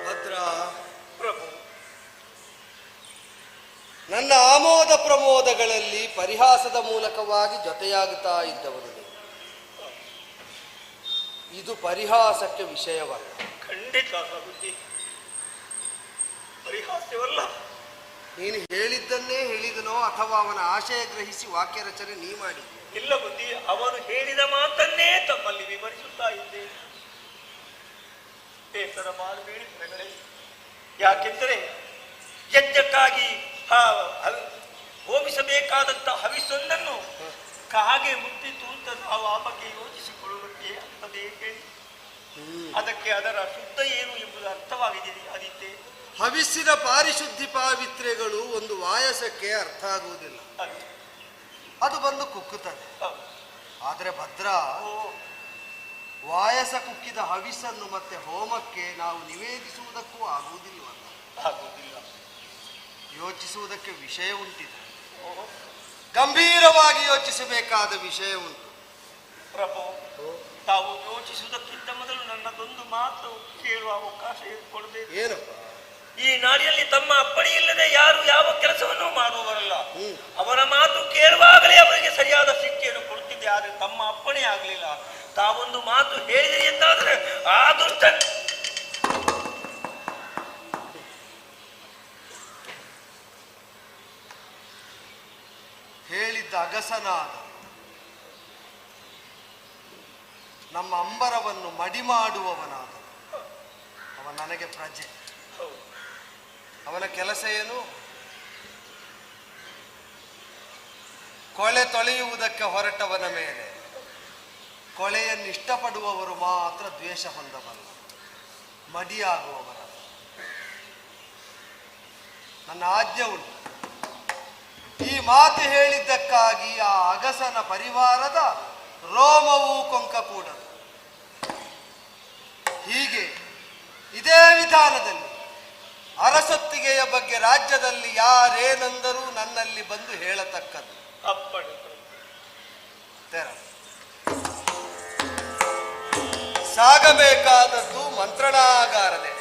ಭದ್ರ,
ಪ್ರಭು,
ನನ್ನ ಆಮೋದ ಪ್ರಮೋದಗಳಲ್ಲಿ ಪರಿಹಾಸದ ಮೂಲಕವಾಗಿ ಜೊತೆಯಾಗುತ್ತಾ ಇದ್ದವರು ನೀವು. ಇದು ಪರಿಹಾಸಕ್ಕೆ ವಿಷಯವಲ್ಲ.
ಖಂಡಿತ ಬುದ್ಧಿ ಪರಿಹಾಸ್ಯವಲ್ಲ.
ನೀನು ಹೇಳಿದ್ದನ್ನೇ ಹೇಳಿದನೋ ಅಥವಾ ಅವನ ಆಶಯ ಗ್ರಹಿಸಿ ವಾಕ್ಯ ರಚನೆ ನೀ ಮಾಡಿದ್ದೆ?
ಇಲ್ಲ ಬುದ್ಧಿ, ಅವನು ಹೇಳಿದ ಮಾತನ್ನೇ ತಮ್ಮಲ್ಲಿ ವಿವರಿಸುತ್ತಾ ಇದ್ದೆ. ಬೇಸರ ಮಾಡಬೇಡಿ ಮಗಳೇ, ಯಾಕೆಂದರೆ ಯಜ್ಞಕ್ಕಾಗಿ ಹೋಮಿಸಬೇಕಾದಂತ ಹವಿಸೊಂದನ್ನು ಕಾಗೆ ಮುಟ್ಟಿತು ಅಂತ ನಾವು ಆ ಬಗ್ಗೆ ಯೋಚಿಸಿಕೊಳ್ಳುವುದಕ್ಕೆ ಅಂತದೇ ಹೇಳಿ, ಅದಕ್ಕೆ ಅದರ ಶುದ್ಧ ಏನು ಎಂಬುದು ಅರ್ಥವಾಗಿದೆ ಆದಿತ್ಯ.
ಹವಿಸ್ಸಿನ ಪಾರಿಶುದ್ಧಿ ಪಾವಿತ್ರ್ಯಗಳು ಒಂದು ವಾಯಸಕ್ಕೆ ಅರ್ಥ ಆಗುವುದಿಲ್ಲ, ಅದು ಬಂದು ಕುಕ್ಕುತ್ತದೆ. ಆದರೆ ಭದ್ರ, ವಾಯಸ ಕುಕ್ಕಿದ ಹವಿಸ್ಸನ್ನು ಮತ್ತೆ ಹೋಮಕ್ಕೆ ನಾವು ನಿವೇದಿಸುವುದಕ್ಕೂ ಆಗುವುದಿಲ್ಲವಲ್ಲ?
ಆಗುವುದಿಲ್ಲ.
ಯೋಚಿಸುವುದಕ್ಕೆ ವಿಷಯ ಉಂಟಿದೆ, ಗಂಭೀರವಾಗಿ ಯೋಚಿಸಬೇಕಾದ ವಿಷಯ ಉಂಟು.
ಪ್ರಭು, ತಾವು ಯೋಚಿಸುವುದಕ್ಕಿಂತ ಮೊದಲು ನನ್ನದೊಂದು ಮಾತು ಕೇಳುವ ಅವಕಾಶ ಕೊಡಬೇಕು.
ಏನಪ್ಪ?
ಈ ನಾಡಿನಲ್ಲಿ ತಮ್ಮ ಅಪ್ಪಣೆ ಇಲ್ಲದೆ ಯಾರು ಯಾವ ಕೆಲಸವನ್ನು ಮಾಡುವವರಲ್ಲ. ಅವರ ಮಾತು ಕೇಳುವಾಗಲೇ ಅವರಿಗೆ ಸರಿಯಾದ ಶಿಕ್ಷೆಯನ್ನು ಕೊಡುತ್ತಿದ್ದೆ. ಆದರೆ ತಮ್ಮ ಅಪ್ಪಣೆ ಆಗಲಿಲ್ಲ. ತಾವೊಂದು ಮಾತು ಹೇಳಿದಿರಿ ಎಂದಾದರೆ ಆ ದುಷ್ಟ
ಹೇಳಿದ್ದ ಅಗಸನಾದ ನಮ್ಮ ಅಂಬರವನ್ನು ಮಡಿ ಮಾಡುವವನಾದ ಅವ ನನಗೆ ಪ್ರಜೆ. ಅವನ ಕೆಲಸ ಏನು? ಕೊಳೆ ತೊಳೆಯುವುದಕ್ಕೆ ಹೊರಟವನ ಮೇಲೆ ಕೊಳೆಯನ್ನು ಇಷ್ಟಪಡುವವರು ಮಾತ್ರ ದ್ವೇಷ ಹೊಂದಬಲ್ಲ, ಮಡಿಯಾಗುವವರ. ನನ್ನ ಆಜ್ಞೆ ಉಂಟು. ಈ ಮಾತು ಹೇಳಿದ್ದಕ್ಕಾಗಿ ಆ ಅಗಸನ ಪರಿವಾರದ ರೋಮವೂ ಕೊಂಕ ಕೂಡದು. ಹೀಗೆ ಇದೇ ವಿಧಾನದಲ್ಲಿ ಅರಸೊತ್ತಿಗೆಯ ಬಗ್ಗೆ ರಾಜ್ಯದಲ್ಲಿ ಯಾರೇನೆಂದರೂ ನನ್ನಲ್ಲಿ ಬಂದು ಹೇಳತಕ್ಕದ್ದು.
ಅಪ್ಪಣೆ.
ಸಾಗಬೇಕಾದದ್ದು ಮಂತ್ರಣಾಗಾರದೆ.